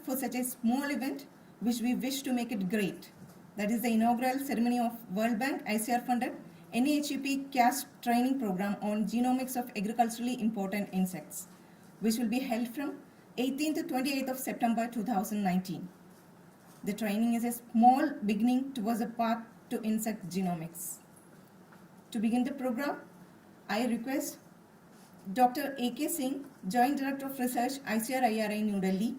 for such a small event, which we wish to make it great. That is the inaugural ceremony of World Bank ICR funded NAHEP CAST training program on genomics of agriculturally important insects, which will be held from 18th to 28th of September 2019. The training is a small beginning towards a path to insect genomics. To begin the program, I request Dr. A.K. Singh, Joint Director of Research, ICR-IRI, New Delhi,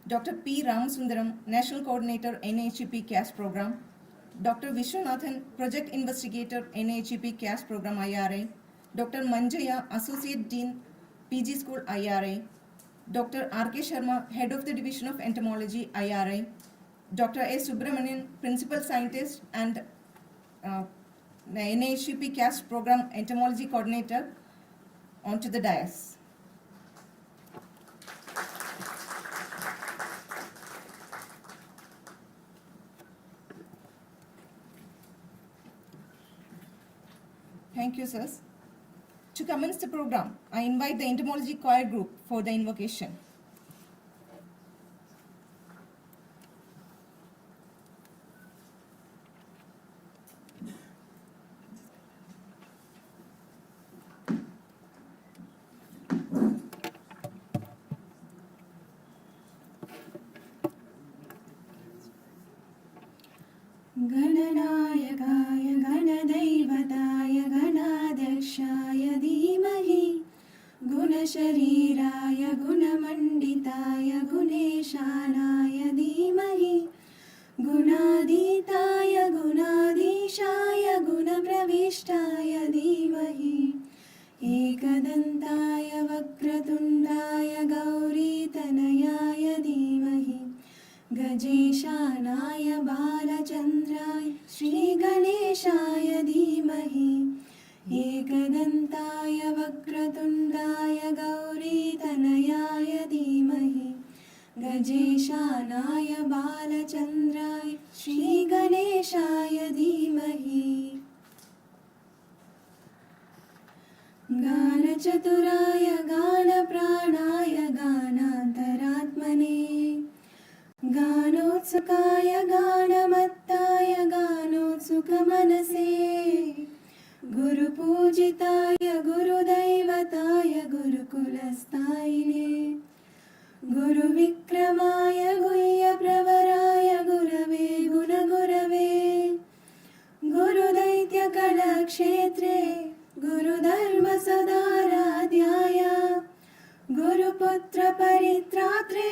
Dr. P. Ramasundaram, National Coordinator, NAHEP CAST Program, Dr. Vishwanathan, Project Investigator, NAHEP CAST Program, IRI, Dr. Manjaya, Associate Dean, PG School, IRI, Dr. R.K. Sharma, Head of the Division of Entomology, IRI, Dr. A. Subramanian, Principal Scientist and NAHEP CAST Program Entomology Coordinator, onto the dais. Thank you, sirs. To commence the program, I invite the entomology choir group for the invocation. गणनायकाय गणदैवताय गणाध्यक्षाय धीमहि गुणशरीराय गुणमण्डिताय गुणेशानाय धीमहि गुणाधीताय गुणाधीशाय गुणप्रविष्टाय धीमहि एकदन्ताय वक्रतुण्डाय गौरीतनयाय धीमहि गजेशानाय बालचन्द्राय श्रीगणेशाय धीमहि एकदन्ताय वक्रतुण्डाय गौरीतनयाय धीमहि गजेशानाय बालचन्द्राय श्रीगणेशाय धीमहि गानचतुराय गानप्राणाय गानान्तरात्मने गानोत्सुकाय गानमत्ताय गानोत्सुकमनसे गुरुपूजिताय गुरुदैवताय गुरुकुलस्थायिने गुरुविक्रमाय गुह्यप्रवराय गुरवे गुणगुरवे गुरुदैत्यकलाक्षेत्रे गुरुधर्मसदाराध्याय गुरुपुत्रपरित्रात्रे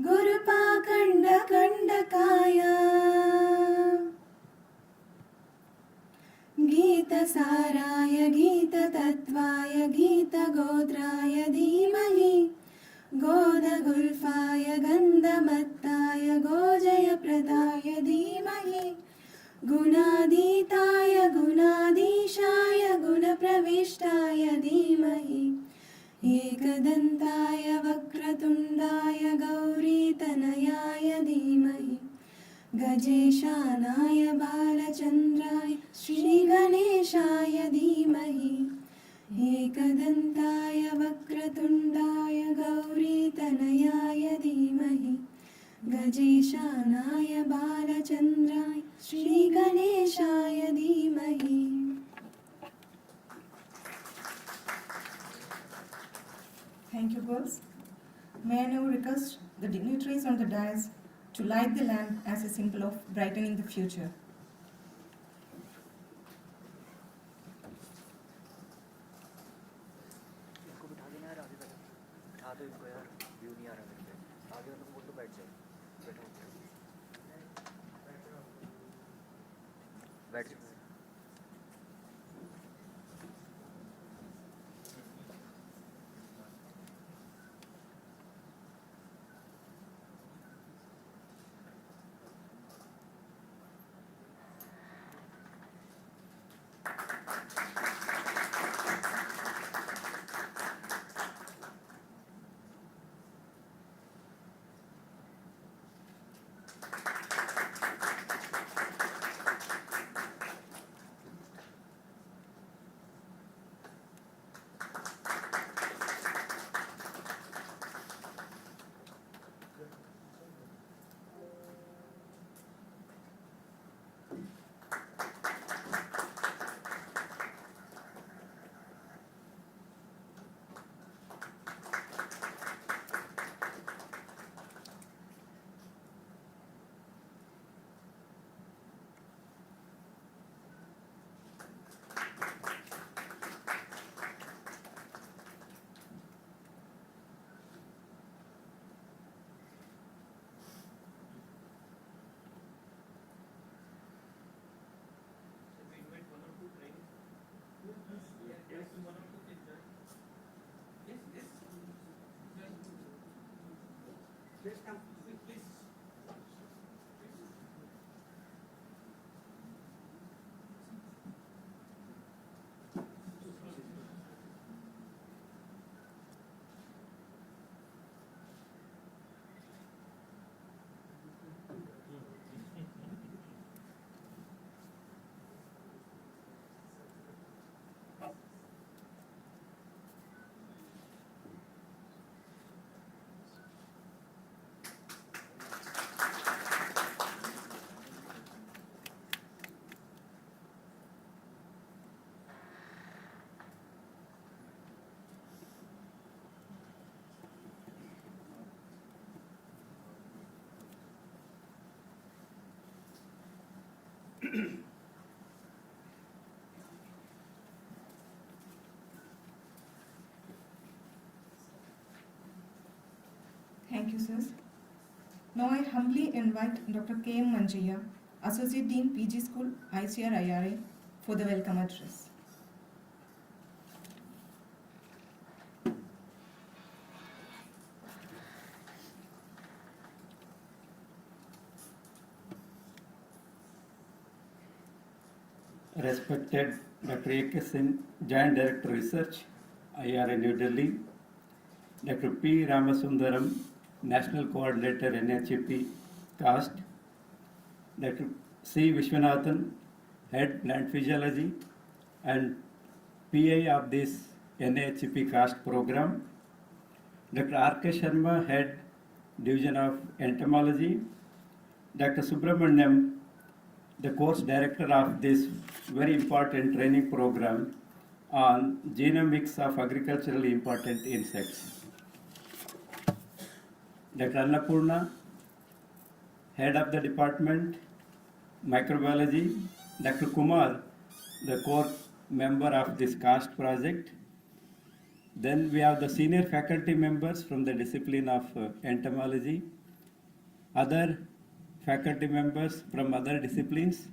गुरुपाखण्डकण्डकाय गीतसाराय गीततत्त्वाय गीतगोत्राय धीमहि गोदगुल्फाय गन्धमत्ताय गोजयप्रदाय धीमहि गुणाधीताय गुणाधीशाय गुणप्रविष्टाय धीमहि एकदन्ताय वक्रतुण्डाय गौरीतनयाय धीमहि गजेशानाय बालचन्द्राय श्रीगणेशाय धीमहि एकदन्ताय वक्रतुण्डाय गौरीतनयाय धीमहि गजेशानाय बालचन्द्राय श्रीगणेशाय धीमहि Thank you, girls. May I now request the dignitaries on the dais to light the lamp as a symbol of brightening the future. इनको बिठा देना यार आगे तक बिठा दो इनको यार व्यू नहीं आ रहा मेरे पे आगे वालों को बोल दो बैठ जाओ बैठो बैठ जाओ Thank you, sirs. Now I humbly invite Dr. K. M. Manjaya, Associate Dean, PG School, ICR IRA, for the welcome address. Respected Dr. A.K. Singh, Joint Director Research, IRA New Delhi, Dr. P. Ramasundaram, National Coordinator NHEP CAST, Dr. C. Vishwanathan, Head Plant Physiology and PI of this NHEP CAST program, Dr. R.K. Sharma, Head Division of Entomology, Dr. Subramaniam, the course director of this very important training program on genomics of agriculturally important insects. Dr. Annapurna, head of the department, microbiology, Dr. Kumar, the core member of this CAST project. Then we have the senior faculty members from the discipline of entomology, other faculty members from other disciplines,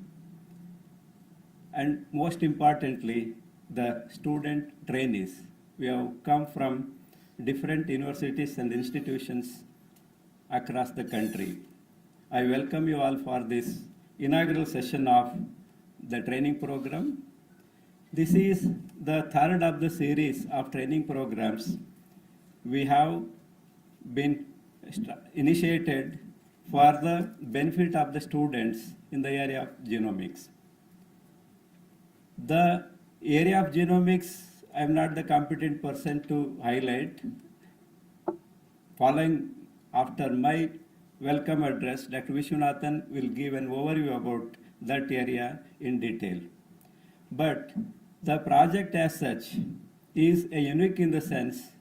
and most importantly, the student trainees. We have come from different universities and institutions across the country. I welcome you all for this inaugural session of the training program. This is the third of the series of training programs we have been initiated for the benefit of the students in the area of genomics. The area of genomics, I am not the competent person to highlight. Following after my welcome address, Dr. Vishwanathan will give an overview about that area in detail. But the project as such is a unique in the sense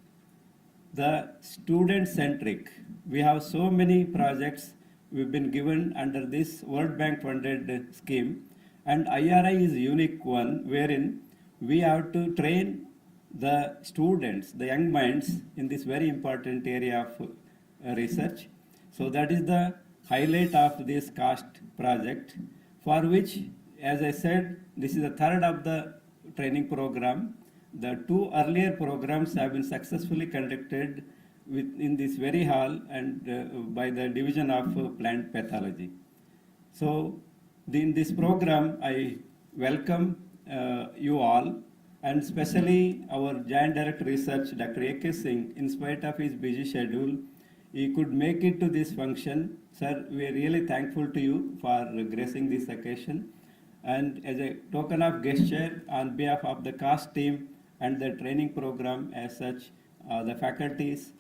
the student-centric. We have so many projects we've been given under this World Bank funded scheme, and IRI is a unique one wherein we have to train the students, the young minds in this very important area of research. So that is the highlight of this CAST project, for which, as I said, this is the third of the training program. The two earlier programs have been successfully conducted in this very hall and by the Division of Plant Pathology. So in this program, I welcome you all, and especially our Joint Director Research, Dr. A.K. Singh. In spite of his busy schedule, he could make it to this function. Sir, we are really thankful to you for gracing this occasion. And as a token of gesture on behalf of the CAST team and the training program as such, the faculties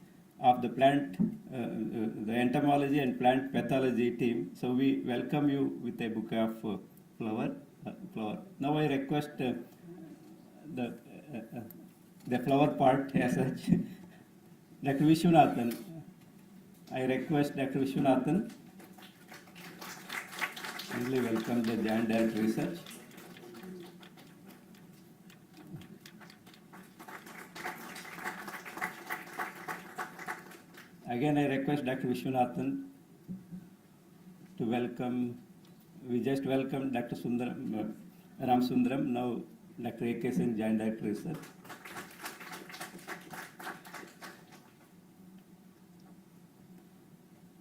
of the the entomology and plant pathology team. So we welcome you with a bouquet of flower. Now I request the flower part as such. Dr. Vishwanathan. I request Dr. Vishwanathan. Kindly welcome the Joint Director Research. Again, I request Dr. Vishwanathan to welcome. We just welcomed Dr. Ram Sundaram. Now, Dr. A.K. Singh, Joint Director Research.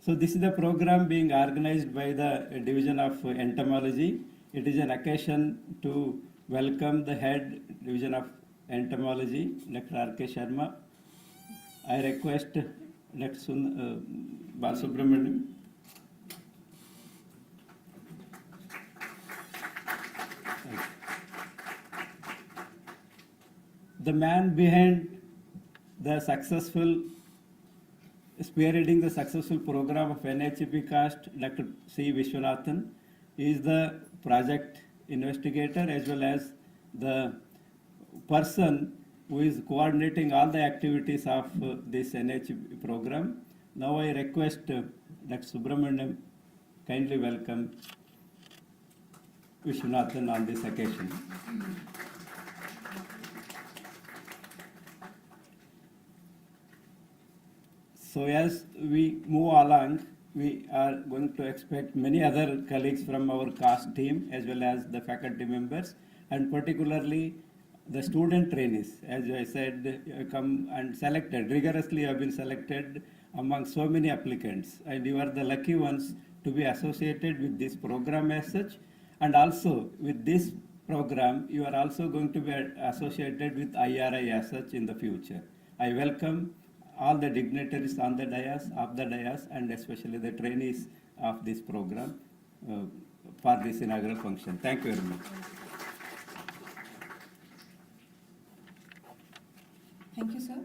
So this is the program being organized by the Division of Entomology. It is an occasion to welcome the Head Division of Entomology, Dr. R.K. Sharma. I request Dr. Balasubramaniam. The man behind the successful spearheading the successful program of NHEP CAST, Dr. C. Vishwanathan, is the project investigator as well as the person who is coordinating all the activities of this NHEP program. Now I request Dr. Subramaniam, kindly welcome. Vishwanathan on this occasion. So as we move along, we are going to expect many other colleagues from our CAST team as well as the faculty members, and particularly the student trainees. As I said, come and selected, rigorously have been selected among so many applicants, and you are the lucky ones to be associated with this program as such. And also with this program, you are also going to be associated with IRI as such in the future. I welcome all the dignitaries on the dais, off the dais, and especially the trainees of this program for this inaugural function. Thank you very much. Thank you, sir.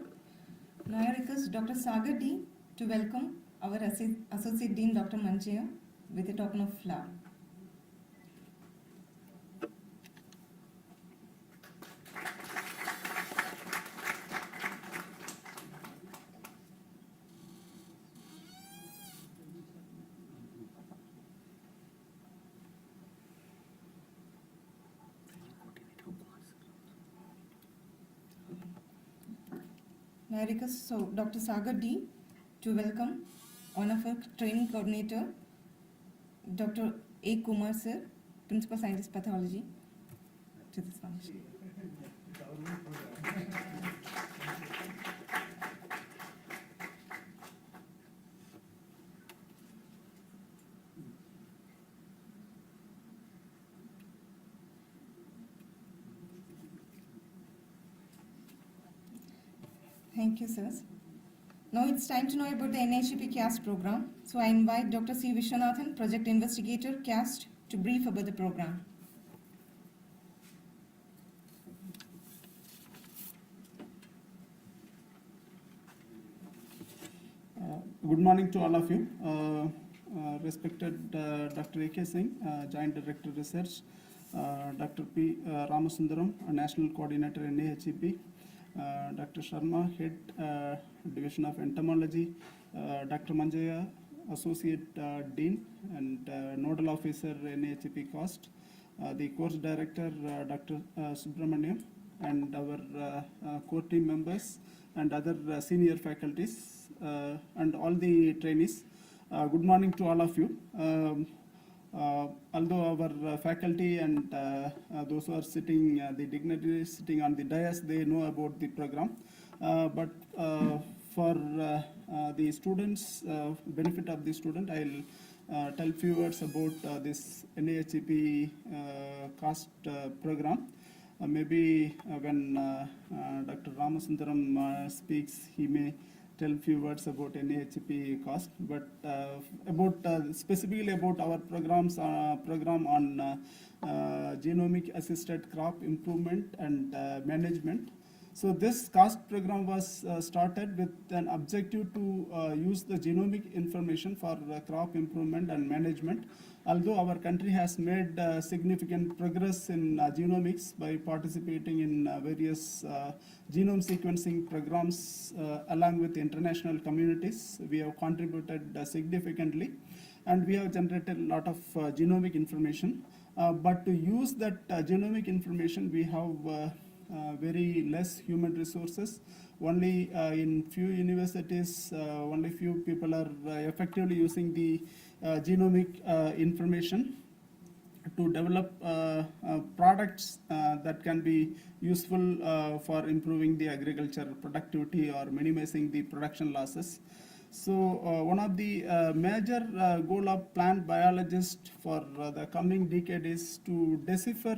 Now I request Dr. Sagar D to welcome our Associate Dean, Dr. Manjaya, with a token of flower. Now I request Dr. Sagar D to welcome one of our training coordinator, Dr. A. Kumar sir, Principal Scientist Pathology, to this function. Thank you, sirs. Now it's time to know about the NHEP CAST program. So I invite Dr. C. Vishwanathan, Project Investigator, CAST, to brief about the program. Good morning to all of you. Respected Dr. A.K. Singh, Joint Director Research, Dr. P. Ramasundaram, National Coordinator NAHEP, Dr. Sharma, Head Division of Entomology, Dr. Manjaya, Associate Dean and Nodal Officer NAHEP COST, the Course Director Dr. Subramaniam, and our core team members and other senior faculties and all the trainees. Good morning to all of you. Although our faculty and those who are sitting, the dignitaries sitting on the dais, they know about the program. But for the students, benefit of the student, I'll tell few words about this NAHEP CAST program. Maybe when Dr. Ramasundaram speaks, he may tell few words about NAHEP CAST, but about specifically about our program on genomic assisted crop improvement and management. So this CAST program was started with an objective to use the genomic information for crop improvement and management. Although our country has made significant progress in genomics by participating in various genome sequencing programs along with international communities, we have contributed significantly, and we have generated a lot of genomic information. But to use that genomic information, we have very less human resources. Only in few universities, only few people are effectively using the genomic information to develop products that can be useful for improving the agriculture productivity or minimizing the production losses. So one of the major goal of plant biologists for the coming decade is to decipher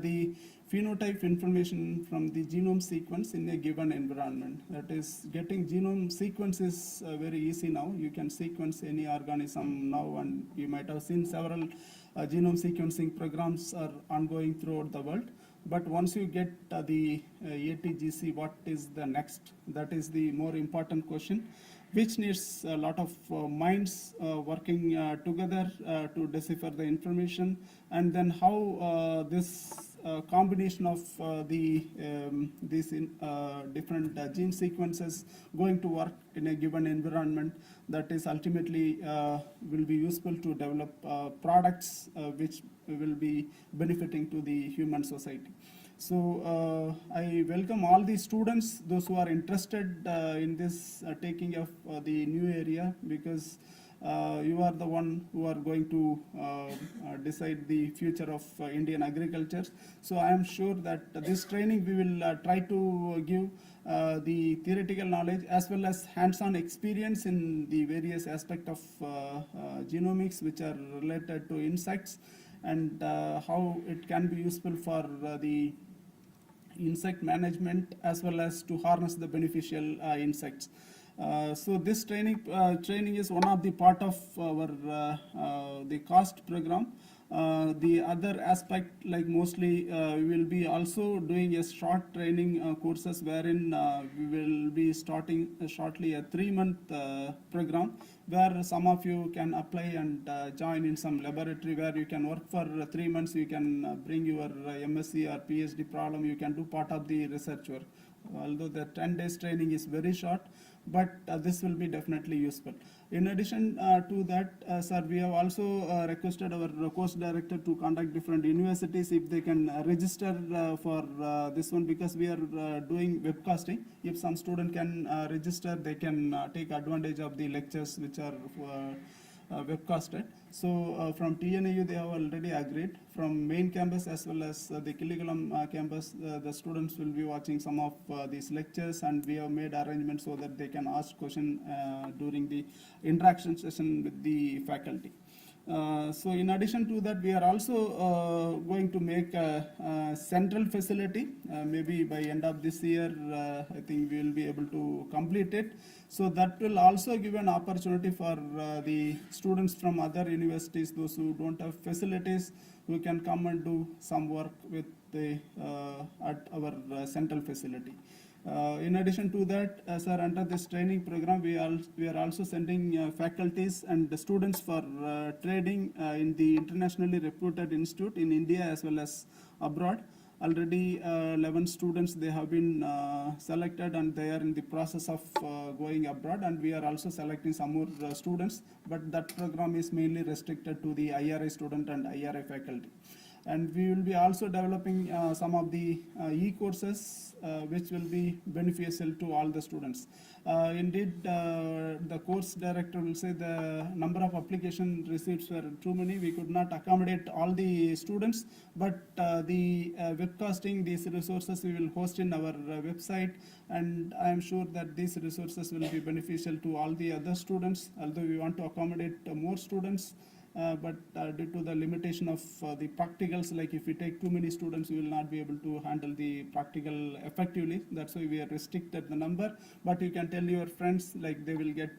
the phenotype information from the genome sequence in a given environment. That is, getting genome sequence is very easy now. You can sequence any organism now, and you might have seen several genome sequencing programs are ongoing throughout the world. But once you get the ATGC, what is the next? That is the more important question, which needs a lot of minds working together to decipher the information, and then how this combination of these different gene sequences going to work in a given environment that is ultimately will be useful to develop products which will be benefiting to the human society. So I welcome all the students, those who are interested in this taking of the new area, because you are the one who are going to decide the future of Indian agriculture. So I am sure that this training we will try to give the theoretical knowledge as well as hands-on experience in the various aspects of genomics which are related to insects, and how it can be useful for the insect management as well as to harness the beneficial insects. So this training is one of the part of our the COST program. The other aspect, like mostly we will be also doing a short training courses wherein we will be starting shortly a 3-month program where some of you can apply and join in some laboratory where you can work for 3 months. You can bring your MSc or PhD problem. You can do part of the research work. Although the 10 days training is very short, but this will be definitely useful. In addition to that, sir, we have also requested our course director to contact different universities if they can register for this one, because we are doing webcasting. If some student can register, they can take advantage of the lectures which are webcasted. So from TNAU they have already agreed. From main campus as well as the Kilikulam campus, the students will be watching some of these lectures, and we have made arrangements so that they can ask question during the interaction session with the faculty. So in addition to that, we are also going to make a central facility. Maybe by end of this year, I think we will be able to complete it. So that will also give an opportunity for the students from other universities, those who don't have facilities, who can come and do some work with the at our central facility. In addition to that, sir, under this training program, we are also sending faculties and the students for training in the internationally reputed institute in India as well as abroad. Already 11 students, they have been selected, and they are in the process of going abroad, and we are also selecting some more students, but that program is mainly restricted to the IRA student and IRA faculty. And we will be also developing some of the e-courses which will be beneficial to all the students. Indeed, the course director will say the number of application receipts were too many. We could not accommodate all the students, but the webcasting, these resources we will host in our website, and I am sure that these resources will be beneficial to all the other students, although we want to accommodate more students. But due to the limitation of the practicals, like if we take too many students, we will not be able to handle the practical effectively. That's why we are restricted the number. But you can tell your friends, like they will get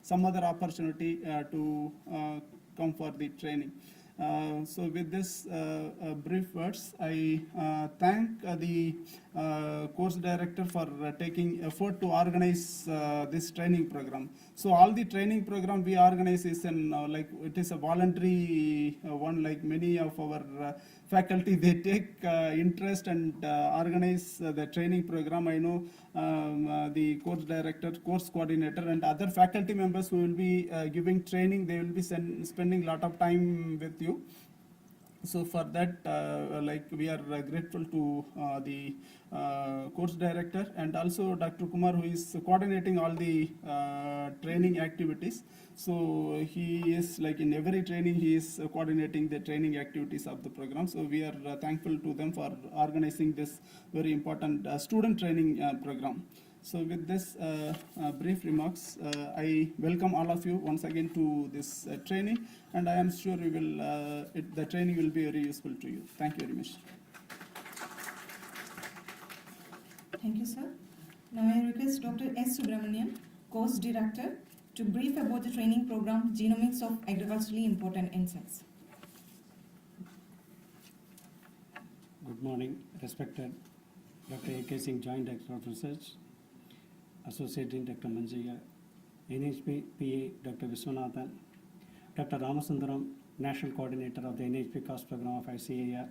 some other opportunity to come for the training. So with this brief words, I thank the course director for taking effort to organize this training program. So all the training program we organize is like it is a voluntary one, like many of our faculty, they take interest and organize the training program. I know the course director, course coordinator, and other faculty members who will be giving training, they will be spending a lot of time with you. So for that, like we are grateful to the course director, and also Dr. Kumar, who is coordinating all the training activities. So he is like in every training, he is coordinating the training activities of the program. So we are thankful to them for organizing this very important student training program. So with this brief remarks, I welcome all of you once again to this training, and I am sure we will, the training will be very useful to you. Thank you very much. Thank you, sir. Now I request Dr. S. Subramanian, course director, to brief about the training program Genomics of Agriculturally Important Insects. Good morning, respected Dr. A.K. Singh, Joint Director of Research, Associate Dean Dr. Manjaya, NHP PA Dr. Viswanathan, Dr. Ramasundaram, National Coordinator of the NHP COST Program of ICAR,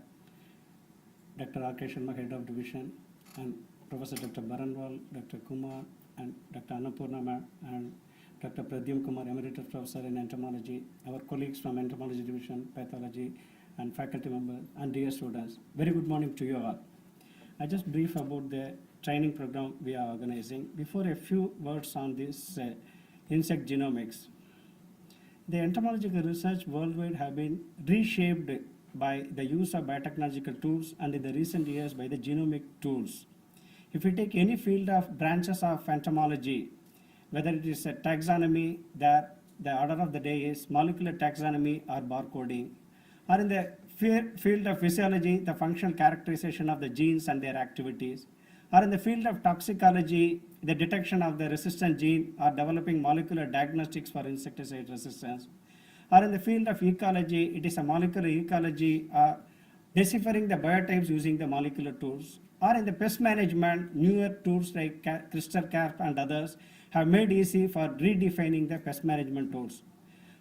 Dr. R.K. Sharma, Head of Division, and Professor Dr. Baranwal, Dr. Kumar, and Dr. Annapurna, and Dr. Pradyum Kumar, Emeritus Professor in Entomology, our colleagues from Entomology Division, Pathology, and faculty members and dear students. Very good morning to you all. I just brief about the training program we are organizing. Before a few words on this insect genomics. The entomological research worldwide have been reshaped by the use of biotechnological tools and in the recent years by the genomic tools. If we take any field of branches of entomology, whether it is a taxonomy, the order of the day is molecular taxonomy or barcoding, or in the field of physiology, the functional characterization of the genes and their activities, or in the field of toxicology, the detection of the resistant gene or developing molecular diagnostics for insecticide resistance, or in the field of ecology, it is a molecular ecology or deciphering the biotypes using the molecular tools, or in the pest management, newer tools like CRISPR-Cas and others have made easy for redefining the pest management tools.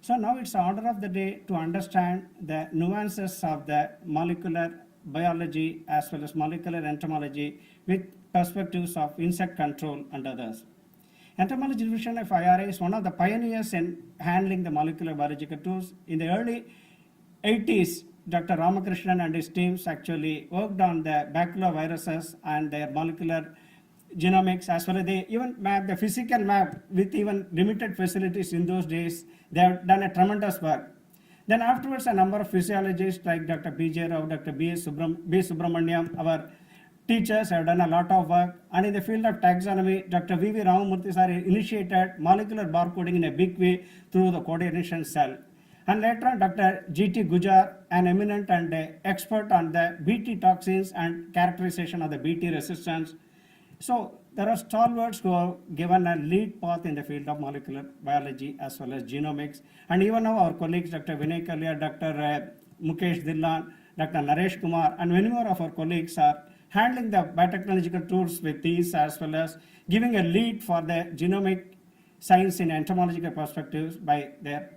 So now it's the order of the day to understand the nuances of the molecular biology as well as molecular entomology with perspectives of insect control and others. Entomology division of IRA is one of the pioneers in handling the molecular biological tools. In the early 80s, Dr. Ramakrishnan and his teams actually worked on the baculoviruses and their molecular genomics, as well as they even mapped the physical map with even limited facilities in those days. They have done a tremendous work. Then afterwards, a number of physiologists like Dr. P.J. Rao, Dr. B. Subramaniam, our teachers have done a lot of work. And in the field of taxonomy, Dr. V.V. Ramamurthy sir initiated molecular barcoding in a big way through the coordination cell. And later on, Dr. G.T. Gujar, an eminent and expert on the Bt toxins and characterization of the Bt resistance. So there are stalwarts who have given a lead path in the field of molecular biology as well as genomics. And even now our colleagues, Dr. Vinay Kalia, Dr. Mukesh Dhillon, Dr. Naresh Kumar, and many more of our colleagues are handling the biotechnological tools with these as well as giving a lead for the genomic science in entomological perspectives by their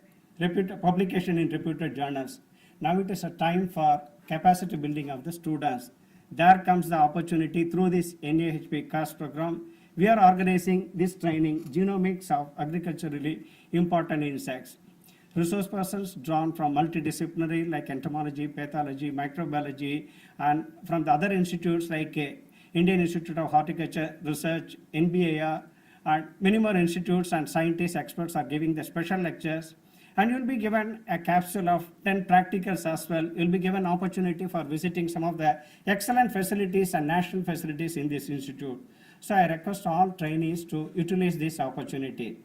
publication in reputed journals. Now it is a time for capacity building of the students. There comes the opportunity through this NAHP CAS program. We are organizing this training, genomics of agriculturally important insects. Resource persons drawn from multidisciplinary like entomology, pathology, microbiology, and from the other institutes like Indian Institute of Horticulture Research, NBAR, and many more institutes and scientists, experts are giving the special lectures. And you'll be given a capsule of 10 practicals as well. You'll be given opportunity for visiting some of the excellent facilities and national facilities in this institute. So I request all trainees to utilize this opportunity.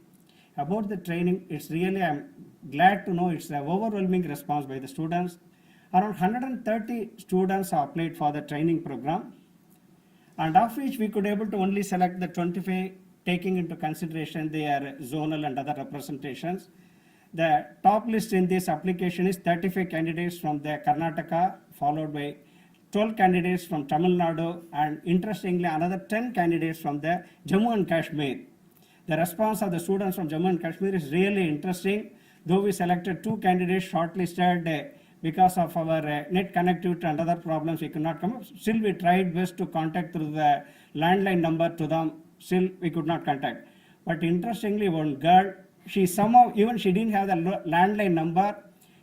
About the training, it's really, I'm glad to know it's an overwhelming response by the students. Around 130 students have applied for the training program, and of which we could able to only select the 25, taking into consideration their zonal and other representations. The top list in this application is 35 candidates from the Karnataka, followed by 12 candidates from Tamil Nadu, and interestingly another 10 candidates from the Jammu and Kashmir. The response of the students from Jammu and Kashmir is really interesting. Though we selected 2 candidates shortlisted because of our net connectivity and other problems, we could not come up. Still we tried best to contact through the landline number to them. Still we could not contact. But interestingly, one girl, she somehow, even she didn't have the landline number,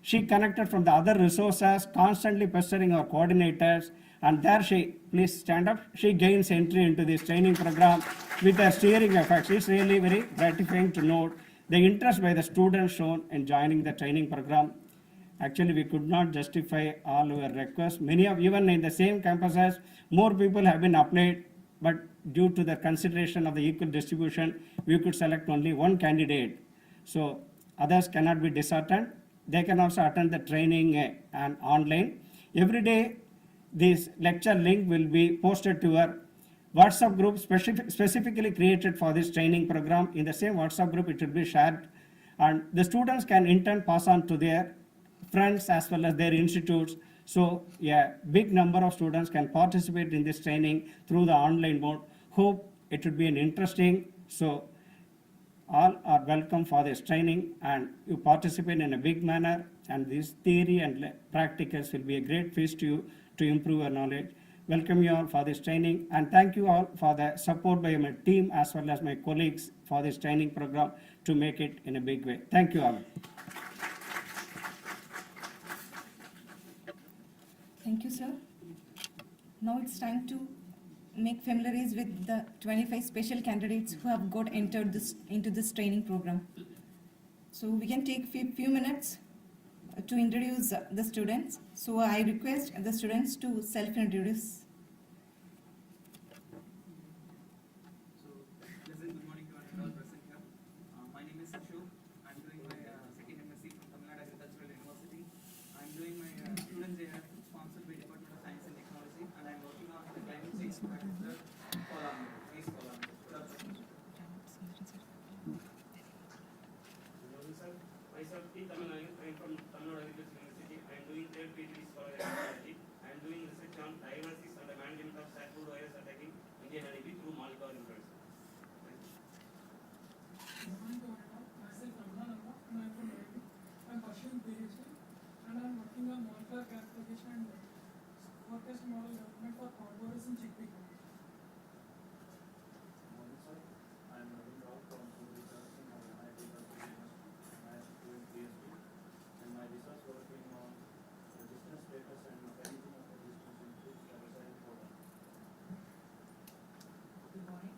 she connected from the other resources, constantly pestering our coordinators, and there she, please stand up, she gains entry into this training program with her steering effects. It's really very gratifying to note the interest by the students shown in joining the training program. Actually, we could not justify all our requests. Many of, even in the same campuses, more people have been applied, but due to the consideration of the equal distribution, we could select only 1 candidate. So others cannot be disheartened. They can also attend the training and online. Every day, this lecture link will be posted to our WhatsApp group specifically created for this training program. In the same WhatsApp group, it will be shared, and the students can in turn pass on to their friends as well as their institutes. So yeah, big number of students can participate in this training through the online mode. Hope it would be an interesting. So all are welcome for this training, and you participate in a big manner, and this theory and practicals will be a great feast to you to improve your knowledge. Welcome you all for this training, and thank you all for the support by my team as well as my colleagues for this training program to make it in a big way. Thank you all. Thank you, sir. Now it's time to make familiarise with the 25 special candidates who have got entered into this training program. So we can take few minutes to introduce the students. So I request the students to self-introduce. So, pleasant good morning to all present here. My name is Shu. I'm doing my second MSc from Tamil Nadu Agricultural University. I'm doing my student day sponsored by Department of Science and Technology, and I'm working on the climate change factor column, waste column. Myself, T. Tamil, I am from Tamil Nadu Agricultural University. I am doing third PhD scholar ecology. I am doing research on diagnosis and the management of staphylococcus virus attacking Indian honeybee through molecular influence. Good morning to all. Myself Ramzan Amma and I am from Delhi. I am pursuing PhD and I am working on molecular characterization and forecast model development for controls in chickpea. Morning, sir. I am Navin Rao from Food Research in IIT University. I am doing PhD and my research working on resistance status and mechanism of resistance in food herbicide product. Good morning.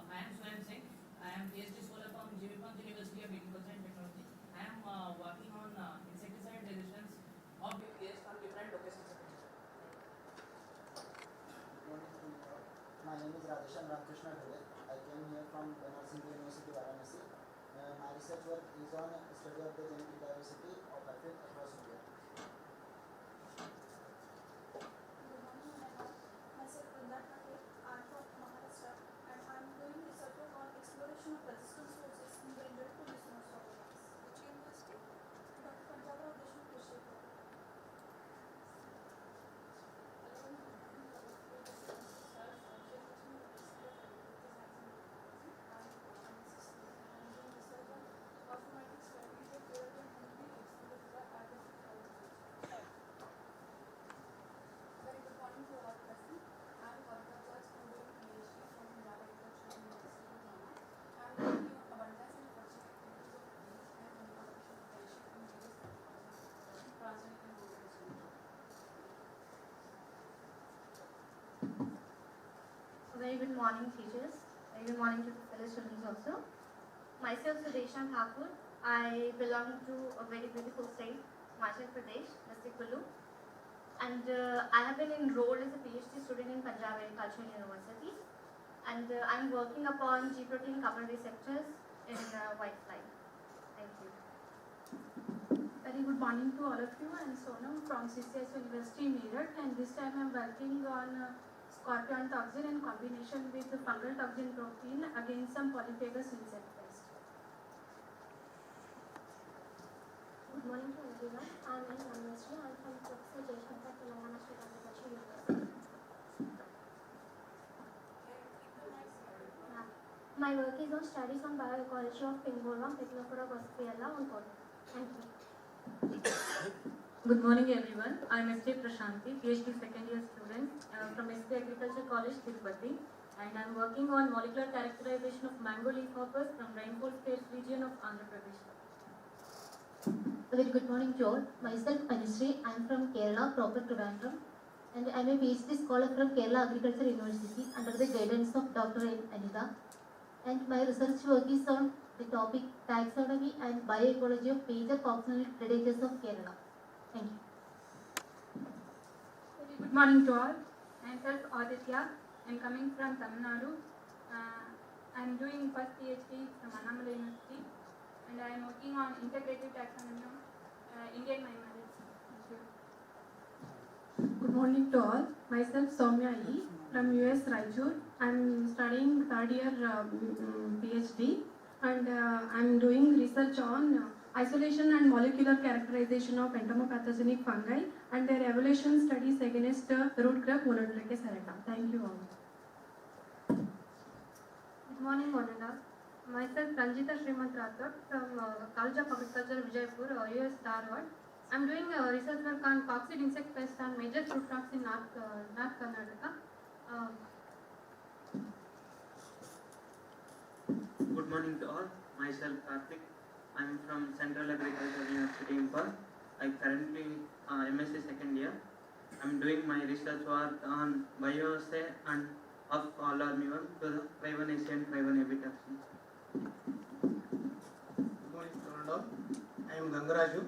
I am Swayam Singh. I am PhD scholar from JV Panch University of Agriculture and Technology. I am working on insecticide resistance of based on different locations of nature. Good morning to you all. My name is Radheshan Ramakrishna Dhule. I came here from Banaras Hindu University, Varanasi. My research work is on study of the genetic diversity of aphid across India. Good morning, myself Vrinda Patel. I am from Maharashtra and I am doing research work on exploration of resistance sources in the Indian to resistance sources. Which university? Dr. Punjabram Deshmukh Krishi. Very good morning to all present. I am Varda George. I am doing PhD from Punjab Agricultural University, Ludhiana. I am working on abundance and fortune activities of bees and reproduction potential in various transgenic and modification. Very good morning, teachers. Very good morning to the fellow students also. Myself, Sudesha Thakur. I belong to a very beautiful state, Himachal Pradesh, district Kullu. And I have been enrolled as a PhD student in Punjab Agricultural University. And I am working upon G protein coupled receptors in whitefly. Thank you. Very good morning to all of you. I am Sonam from CCS University, Meerut, and this time I am working on scorpion toxin in combination with the fungal toxin protein against some polyphagous insect pest. Good morning to everyone. I am in Namaste. I am from Professor Jayashankar, Telangana State Agricultural University. My work is on studies on bioecology of pink bollworm, Piclophora gospela on cotton. Thank you. Good morning everyone. I am S.J. Prashanti, PhD second year student from SK Agriculture College, Tirupati, and I am working on molecular characterization of mango leafhoppers from rainfall state region of Andhra Pradesh. Very good morning to all. Myself Anushree. I am from Kerala, proper Trivandrum, and I am a PhD scholar from Kerala Agriculture University under the guidance of Dr. Anita. And my research work is on the topic taxonomy and bioecology of major coccinelle predators of Kerala. Thank you. Good morning to all. I am self Aditya. I am coming from Tamil Nadu. I am doing first PhD from Annamalai University, and I am working on integrative taxonomy of Indian mammals. Thank you. Good morning to all. Myself Soumya E. from US Raichur. I am studying third year PhD, and I am doing research on isolation and molecular characterization of entomopathogenic fungi and their evolution studies against root crop Monotrechus serrata. Thank you all. Good morning, Monada. Myself Ranjita Srimant Rathod from College of Agriculture, Vijaypur, US Dharwad. I am doing research work on coccidioid insect pests and major fruit crops in North Karnataka. Good morning to all. Myself Karthik. I am from Central Agricultural University, Impal. I currently MSc second year. I'm doing my research work on bioassay and of alarmism to the prevention and habitation. Good morning to all. I am Gangaraju.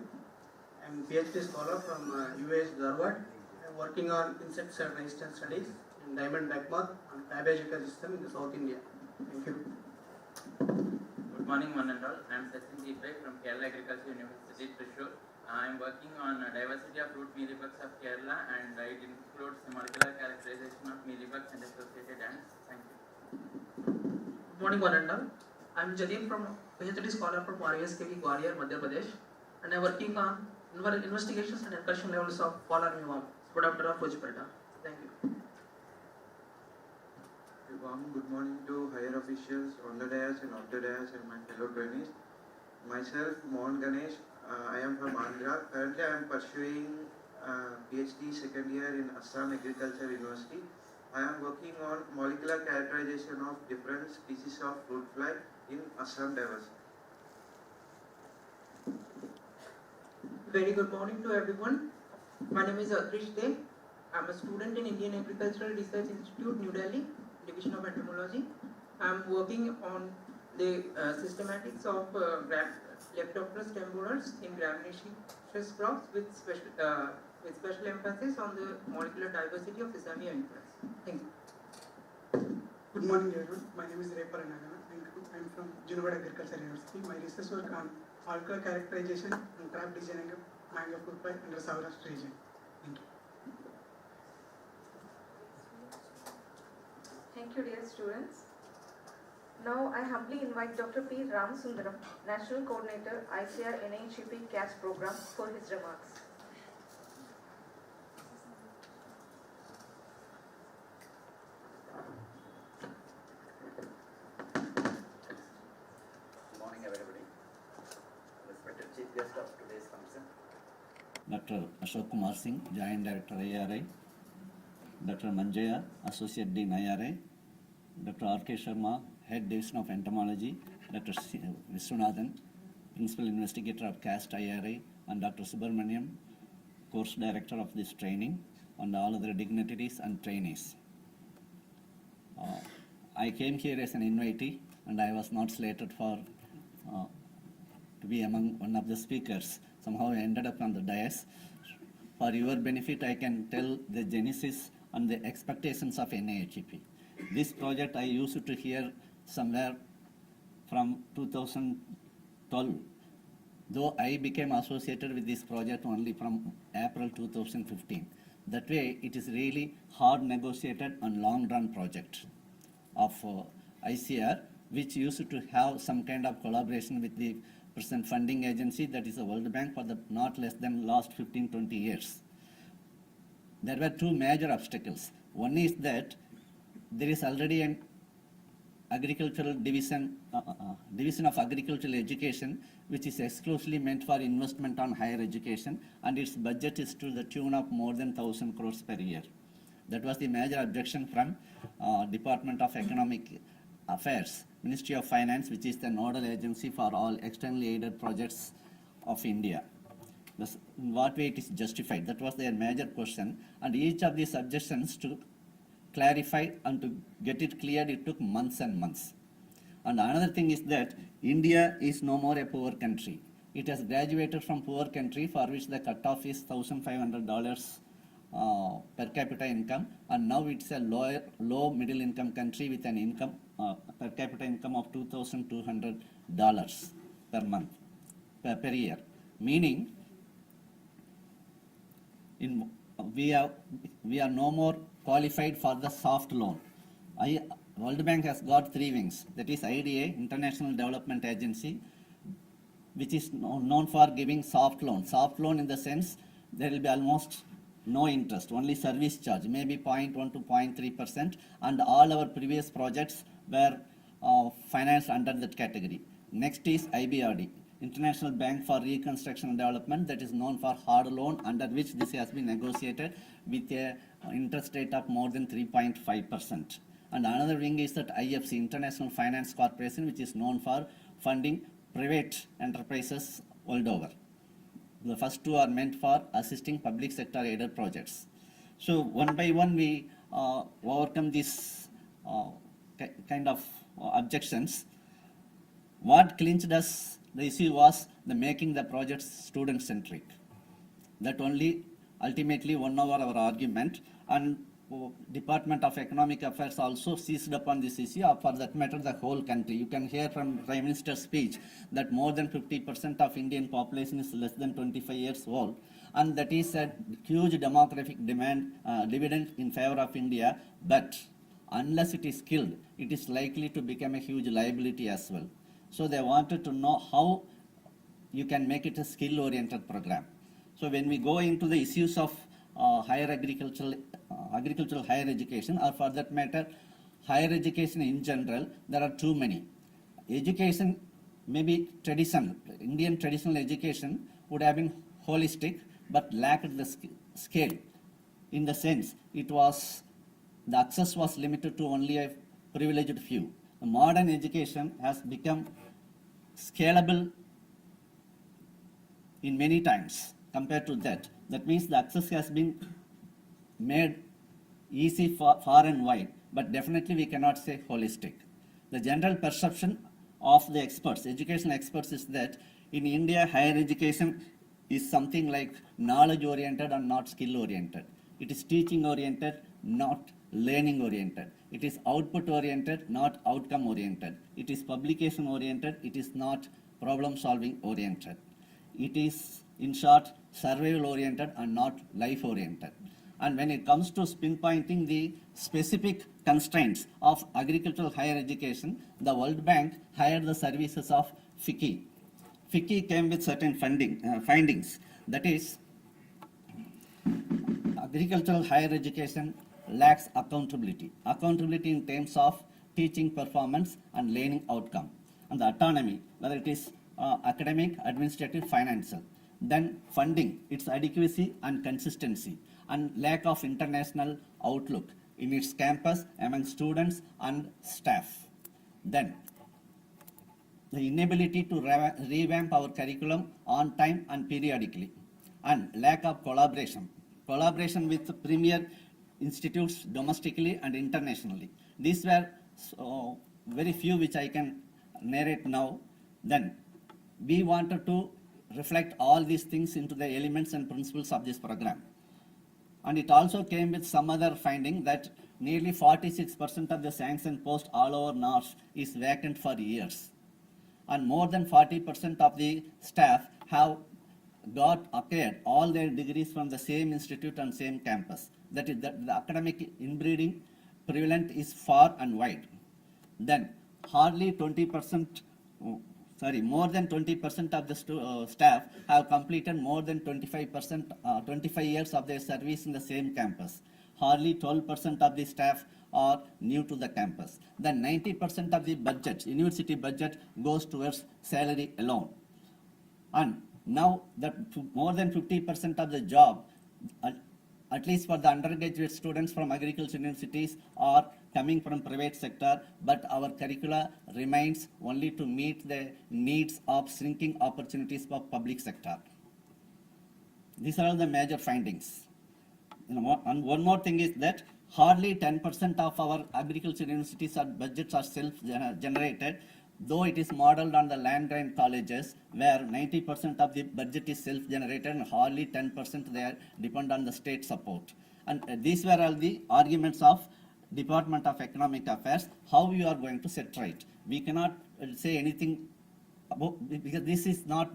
I am PhD scholar from US Harvard. I am working on insecticide resistance studies in diamond blackmouth and cabbage ecosystem in the South India. Thank you. Good morning, one and all. I am Sachin Deepak from Kerala Agriculture University, Thrissur. I am working on diversity of root mealybugs of Kerala, and it includes the molecular characterization of mealybugs and associated ants. Thank you. Good morning, one and all. I am Jatin from PhD scholar from RSKV Gwalior, Madhya Pradesh, and I am working on investigations and incursion levels of polar mealworm, Spodoptera fugipelta. Thank you. Good morning to higher officials on the dais and off the dais and my fellow trainees. Myself, Mohan Ganesh. I am from Andhra. Currently, I am pursuing PhD second year in Assam Agriculture University. I am working on molecular characterization of different species of fruit fly in Assam diversity. Very good morning to everyone. My name is Adrish De. I am a student in Indian Agricultural Research Institute, New Delhi, Division of Entomology. I am working on the systematics of Leptopterus temporus in graminaceous crops with special emphasis on the molecular diversity of Sesamia influence. Thank you. Good morning everyone. My name is Ray Paranagana. I am from Junagadh Agriculture University. My research work on molecular characterization and trap designing of mango fruit fly under Saurashtra region. Thank you. Thank you, dear students. Now I humbly invite Dr. P. Ramasundaram, National Coordinator, ICR NHEP CAS Program, for his remarks. Good morning, everybody. Respected Chief Guest of today's function, Dr. Ashok Kumar Singh, Joint Director IRI, Dr. Manjaya, Associate Dean IRI, Dr. R.K. Sharma, Head Division of Entomology, Dr. Viswanathan, Principal Investigator of CAST IRI, and Dr. Subramaniam, Course Director of this training, and all other dignitaries and trainees. I came here as an invitee, and I was not slated for to be among one of the speakers. Somehow I ended up on the dais. For your benefit, I can tell the genesis and the expectations of NIHEP. This project I used to hear somewhere from 2012, though I became associated with this project only from April 2015. That way, it is really hard negotiated and long run project of ICR, which used to have some kind of collaboration with the present funding agency, that is the World Bank, for the not less than last 15-20 years. There were two major obstacles. One is that there is already an agricultural division of agricultural education, which is exclusively meant for investment on higher education, and its budget is to the tune of more than 1,000 crores per year. That was the major objection from Department of Economic Affairs, Ministry of Finance, which is the nodal agency for all externally aided projects of India. Thus, in what way it is justified? That was their major question, and each of these objections to clarify and to get it cleared, it took months and months. And another thing is that India is no more a poor country. It has graduated from poor country, for which the cutoff is $1,500 per capita income, and now it's a low middle income country with an income per capita income of $2,200 per month, per year. Meaning, we are no more qualified for the soft loan. World Bank has got three wings, that is IDA, International Development Agency, which is known for giving soft loan. Soft loan in the sense there will be almost no interest, only service charge, maybe 0.1 to 0.3%, and all our previous projects were financed under that category. Next is IBRD, International Bank for Reconstruction and Development, that is known for hard loan, under which this has been negotiated with a interest rate of more than 3.5%. And another wing is that IFC, International Finance Corporation, which is known for funding private enterprises world over. The first two are meant for assisting public sector aided projects. So one by one we overcome these kind of objections. What clinched us, the issue was the making the project student-centric. That only ultimately won over our argument, and Department of Economic Affairs also seized upon this issue, or for that matter the whole country. You can hear from Prime Minister's speech that more than 50% of Indian population is less than 25 years old, and that is a huge demographic dividend in favor of India, but unless it is skilled, it is likely to become a huge liability as well. So they wanted to know how you can make it a skill-oriented program. So when we go into the issues of higher agricultural higher education, or for that matter, higher education in general, there are too many. Education, maybe traditional, Indian traditional education would have been holistic, but lacked the scale. In the sense, the access was limited to only a privileged few. The modern education has become scalable in many times compared to that. That means the access has been made easy far and wide, but definitely we cannot say holistic. The general perception of the experts, educational experts, is that in India, higher education is something like knowledge-oriented and not skill-oriented. It is teaching-oriented, not learning-oriented. It is output-oriented, not outcome-oriented. It is publication-oriented, it is not problem-solving-oriented. It is, in short, survival-oriented and not life-oriented. And when it comes to pinpointing the specific constraints of agricultural higher education, the World Bank hired the services of FICCI. FICCI came with certain findings. That is, agricultural higher education lacks accountability. Accountability in terms of teaching performance and learning outcome. And the autonomy, whether it is academic, administrative, financial. Then funding, its adequacy and consistency, and lack of international outlook in its campus among students and staff. Then the inability to revamp our curriculum on time and periodically, and lack of collaboration with premier institutes domestically and internationally. These were very few which I can narrate now. Then we wanted to reflect all these things into the elements and principles of this program. And it also came with some other finding that nearly 46% of the sanctioned post all over North is vacant for years. And more than 40% of the staff have acquired all their degrees from the same institute and same campus. That is, the academic inbreeding prevalent is far and wide. Then hardly 20%, more than 20% of the staff have completed more than 25 years of their service in the same campus. Hardly 12% of the staff are new to the campus. Then 90% of the budget, university budget, goes towards salary alone. And now that more than 50% of the job, at least for the undergraduate students from agriculture universities, are coming from private sector, but our curricula remains only to meet the needs of shrinking opportunities for public sector. These are all the major findings. And one more thing is that hardly 10% of our agriculture universities budgets are self-generated, though it is modeled on the land-grant colleges where 90% of the budget is self-generated and hardly 10% they depend on the state support. And these were all the arguments of Department of Economic Affairs, how we are going to set right. We cannot say anything about, because this is not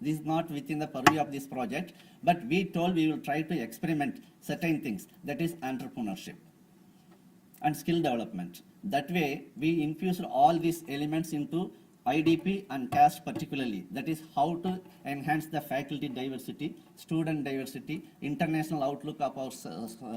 within the purview of this project, but we told we will try to experiment certain things, that is entrepreneurship and skill development. That way, we infused all these elements into IDP and caste particularly. That is how to enhance the faculty diversity, student diversity, international outlook of our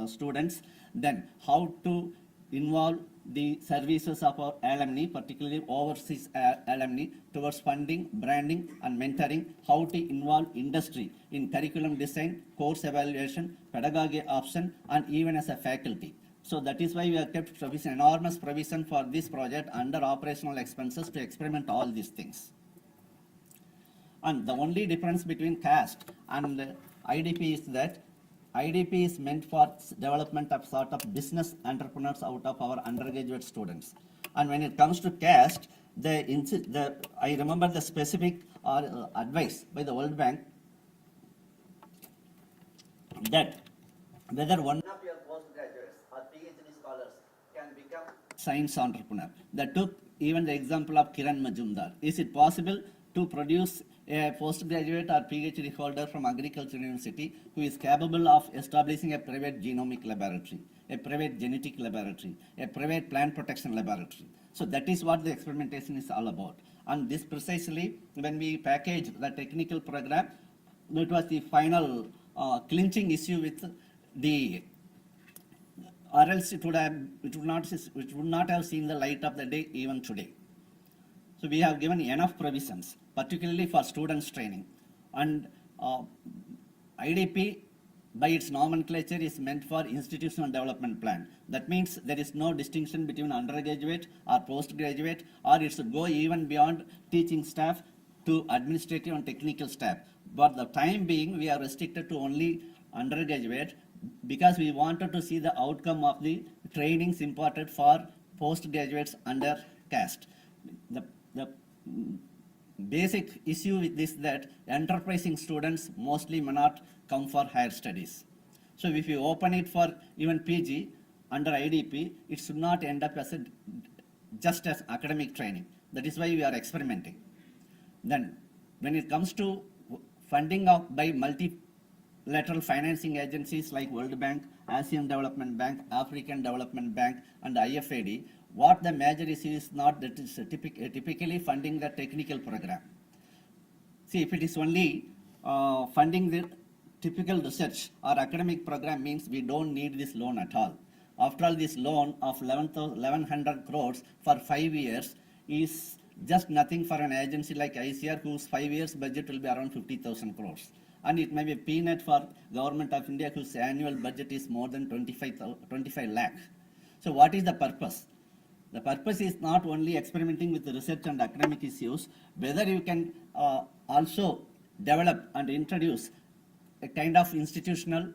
students. Then how to involve the services of our alumni, particularly overseas alumni, towards funding, branding, and mentoring. How to involve industry in curriculum design, course evaluation, pedagogy option, and even as a faculty. So that is why we have kept enormous provision for this project under operational expenses to experiment all these things. And the only difference between caste and IDP is that IDP is meant for development of sort of business entrepreneurs out of our undergraduate students. And when it comes to caste, I remember the specific advice by the World Bank that whether one of your postgraduates or PhD scholars can become science entrepreneur. That took even the example of Kiran Majumdar. Is it possible to produce a postgraduate or PhD holder from Agriculture University who is capable of establishing a private genomic laboratory, a private genetic laboratory, a private plant protection laboratory? So that is what the experimentation is all about. And this precisely, when we packaged the technical program, it was the final clinching issue with the, or else it would not have seen the light of the day even today. So we have given enough provisions, particularly for students training. And IDP, by its nomenclature, is meant for institutional development plan. That means there is no distinction between undergraduate or postgraduate, or it should go even beyond teaching staff to administrative and technical staff. But the time being, we are restricted to only undergraduate because we wanted to see the outcome of the trainings imparted for postgraduates under caste. The basic issue with this that enterprising students mostly may not come for higher studies. So if you open it for even PG under IDP, it should not end up as just as academic training. That is why we are experimenting. Then when it comes to funding by multilateral financing agencies like World Bank, Asian Development Bank, African Development Bank, and IFAD, what the major issue is not that it's typically funding the technical program. See, if it is only funding the typical research or academic program, means we don't need this loan at all. After all, this loan of 1100 crores for 5 years is just nothing for an agency like ICR, whose 5 years budget will be around 50,000 crores. And it may be a peanut for Government of India, whose annual budget is more than 25 lakh. So what is the purpose? The purpose is not only experimenting with the research and academic issues, whether you can also develop and introduce a kind of institutional,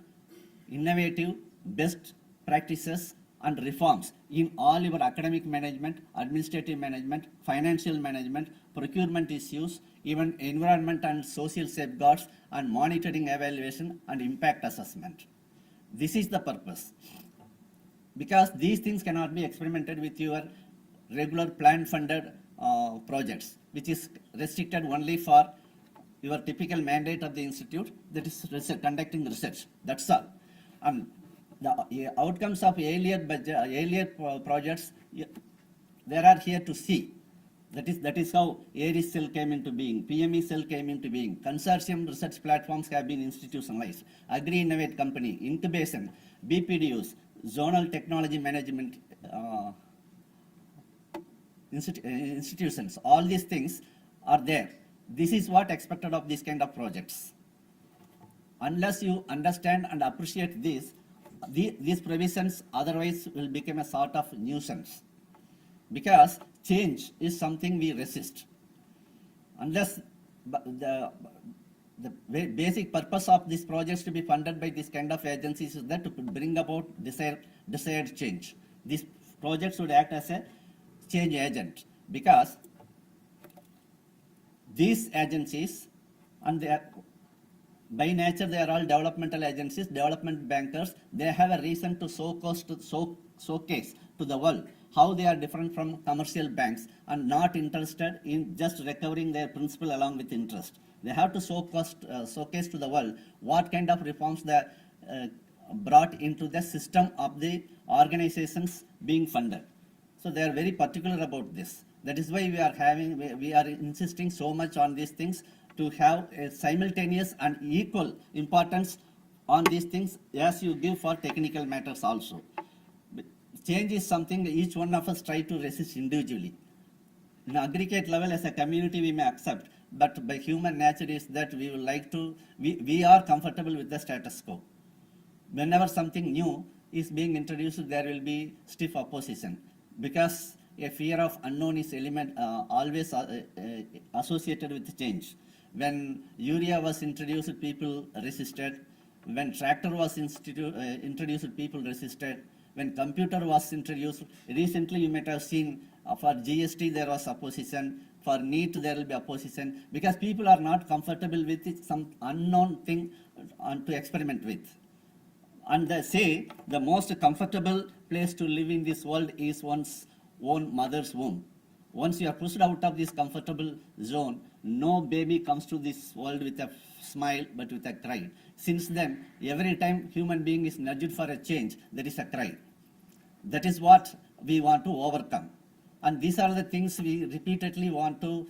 innovative, best practices and reforms in all your academic management, administrative management, financial management, procurement issues, even environment and social safeguards, and monitoring, evaluation, and impact assessment. This is the purpose. Because these things cannot be experimented with your regular plan-funded projects, which is restricted only for your typical mandate of the institute, that is conducting research. That's all. And the outcomes of earlier projects, they are here to see. That is how ARIS cell came into being, PME cell came into being, consortium research platforms have been institutionalized, Agri-Innovate company, incubation, BPDUs, zonal technology management institutions, all these things are there. This is what expected of these kind of projects. Unless you understand and appreciate this, these provisions otherwise will become a sort of nuisance. Because change is something we resist. Unless the basic purpose of these projects to be funded by this kind of agencies is that to bring about desired change. These projects would act as a change agent, because these agencies, and they are, by nature they are all developmental agencies, development bankers, they have a reason to showcase to the world how they are different from commercial banks and not interested in just recovering their principal along with interest. They have to showcase to the world what kind of reforms they brought into the system of the organizations being funded. So they are very particular about this. That is why we are insisting so much on these things, to have a simultaneous and equal importance on these things as you give for technical matters also. Change is something each one of us try to resist individually. In aggregate level, as a community, we may accept, but by human nature is that we would like to, we are comfortable with the status quo. Whenever something new is being introduced, there will be stiff opposition, because a fear of unknown is always associated with change. When urea was introduced, people resisted. When tractor was introduced, people resisted. When computer was introduced, recently you might have seen for GST there was opposition, for NEET there will be opposition, because people are not comfortable with it, some unknown thing to experiment with. And they say the most comfortable place to live in this world is one's own mother's womb. Once you are pushed out of this comfortable zone, no baby comes to this world with a smile but with a cry. Since then, every time human being is nudged for a change, there is a cry. That is what we want to overcome. And these are the things we repeatedly want to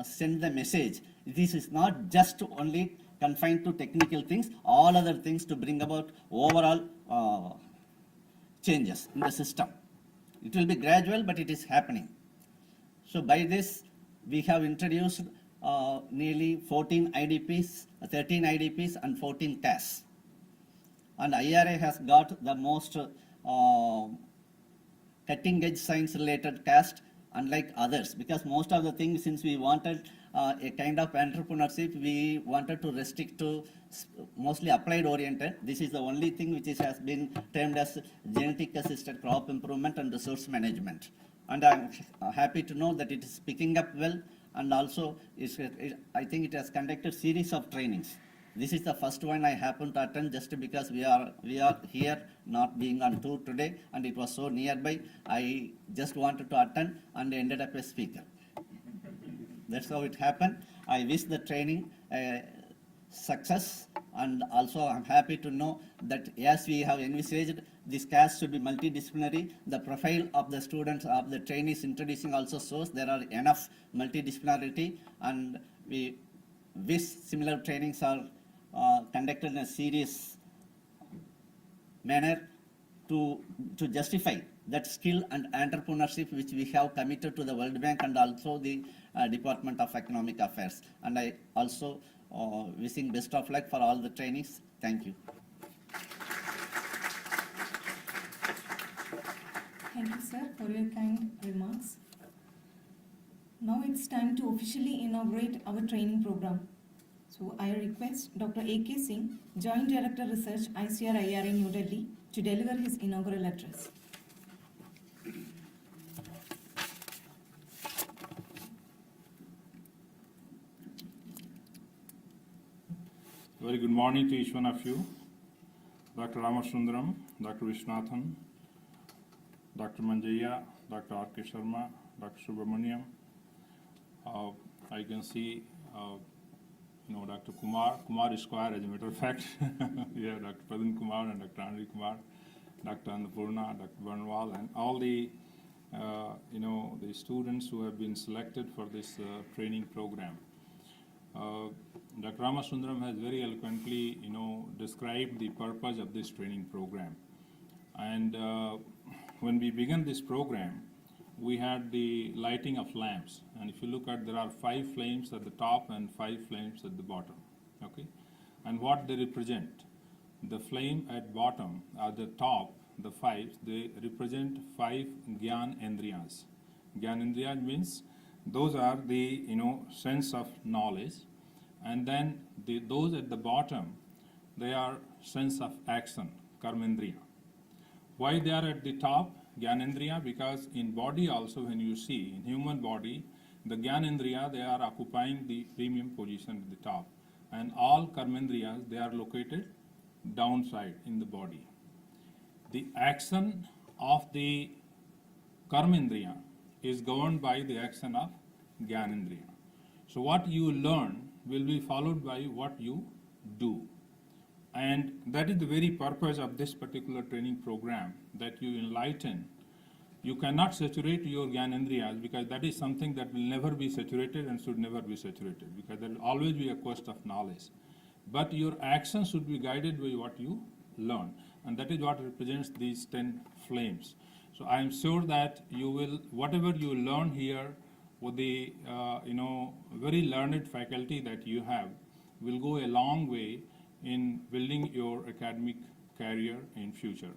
send the message. This is not just only confined to technical things, all other things to bring about overall changes in the system. It will be gradual, but it is happening. So by this, we have introduced nearly 14 IDPs, 13 IDPs and 14 CAS. And IRA has got the most cutting edge science related caste unlike others, because most of the things, since we wanted a kind of entrepreneurship, we wanted to restrict to mostly applied oriented. This is the only thing which has been termed as genetic assisted crop improvement and resource management. And I'm happy to know that it is picking up well, and also I think it has conducted series of trainings. This is the first one I happened to attend just because we are here, not being on tour today, and it was so nearby. I just wanted to attend and ended up a speaker. That's how it happened. I wish the training success, and also I'm happy to know that as we have envisaged, this CAS should be multidisciplinary. The profile of the students, of the trainees introducing also shows there are enough multidisciplinarity, and we wish similar trainings are conducted in a serious manner to justify that skill and entrepreneurship which we have committed to the World Bank and also the Department of Economic Affairs. And I also wishing best of luck for all the trainees. Thank you. Thank you, sir, for your kind remarks. Now it's time to officially inaugurate our training program. So I request Dr. A.K. Singh, Joint Director Research, ICR-IRA, New Delhi, to deliver his inaugural address. Very good morning to each one of you. Dr. Ramasundaram, Dr. Viswanathan, Dr. Manjaya, Dr. R.K. Sharma, Dr. Subramaniam. I can see, Dr. Kumar Esquire, as a matter of fact. Yeah, Dr. Pradhan Kumar and Dr. Anri Kumar, Dr. Annapurna, Dr. Barnwal, and all the, the students who have been selected for this training program. Dr. Ramasundaram has very eloquently, described the purpose of this training program. And when we began this program, we had the lighting of lamps. And if you look at, there are 5 flames at the top and 5 flames at the bottom, okay? And what they represent, the flame at bottom, at the top, the 5, they represent 5 Gyan Indriyas. Gyan Indriyas means those are the, sense of knowledge. And then those at the bottom, they are sense of action, Karmendriya. Why they are at the top, Gyanendriya? Because in body also, when you see, in human body, the Gyanendriya, they are occupying the premium position at the top. And all Karmendriyas, they are located downside in the body. The action of the Karmendriya is governed by the action of Gyanendriya. So what you learn will be followed by what you do. And that is the very purpose of this particular training program, that you enlighten. You cannot saturate your Gyanendriyas, because that is something that will never be saturated and should never be saturated, because there will always be a quest of knowledge. But your actions should be guided by what you learn. And that is what represents these 10 flames. So I am sure that you will, whatever you learn here with the, very learned faculty that you have, will go a long way in building your academic career in future.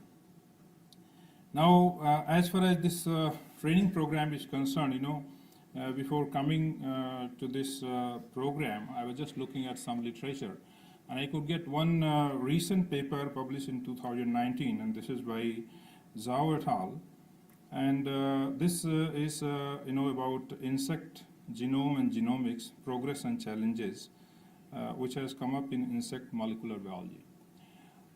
Now, as far as this training program is concerned, before coming to this program, I was just looking at some literature, And I could get one recent paper published in 2019, and this is by Zhao et al. And this is about insect genome and genomics, progress and challenges, which has come up in insect molecular biology.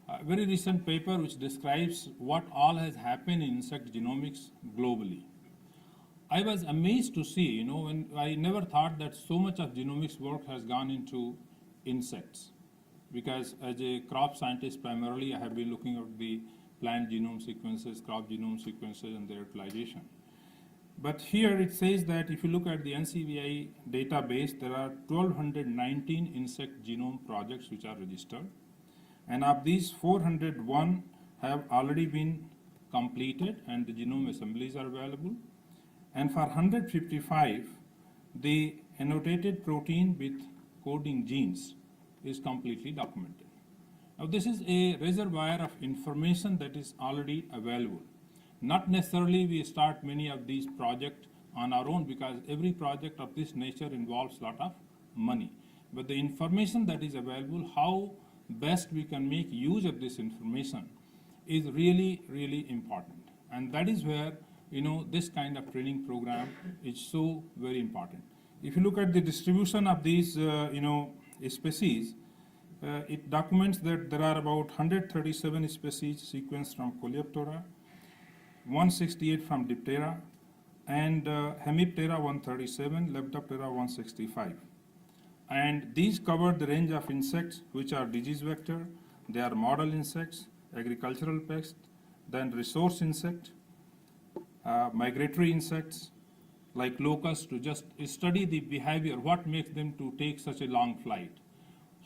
A very recent paper which describes what all has happened in insect genomics globally. I was amazed to see, when I never thought that so much of genomics work has gone into insects. Because as a crop scientist primarily, I have been looking at the plant genome sequences, crop genome sequences, and their utilization. But here it says that if you look at the NCBI database, there are 1,219 insect genome projects which are registered. And of these, 401 have already been completed and the genome assemblies are available. And for 155, the annotated protein with coding genes is completely documented. Now this is a reservoir of information that is already available. Not necessarily we start many of these projects on our own, because every project of this nature involves a lot of money. But the information that is available, how best we can make use of this information is really, really important. And that is where, this kind of training program is so very important. If you look at the distribution of these, species, it documents that there are about 137 species sequenced from Coleoptera, 168 from Diptera, and Hemiptera 137, Leptoptera 165. And these cover the range of insects which are disease vector, they are model insects, agricultural pests, then resource insect, migratory insects like locusts, to just study the behavior, what makes them to take such a long flight,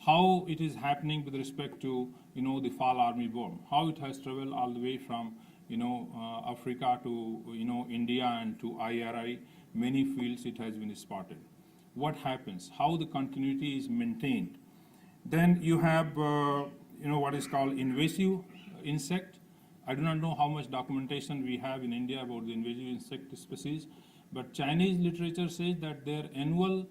how it is happening with respect to the fall armyworm, how it has traveled all the way from Africa to India and to IRI, many fields it has been spotted. What happens, how the continuity is maintained. Then you have what is called invasive insect. I do not know how much documentation we have in India about the invasive insect species, but Chinese literature says that their annual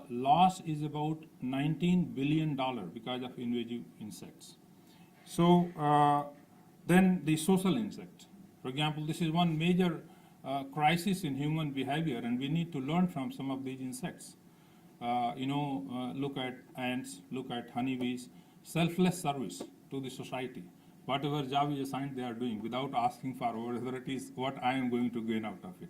loss is about $19 billion because of invasive insects. So then the social insect. For example, this is one major crisis in human behavior, and we need to learn from some of these insects. Look at ants, look at honeybees, selfless service to the society. Whatever job is assigned, they are doing without asking for whether it is what I am going to gain out of it.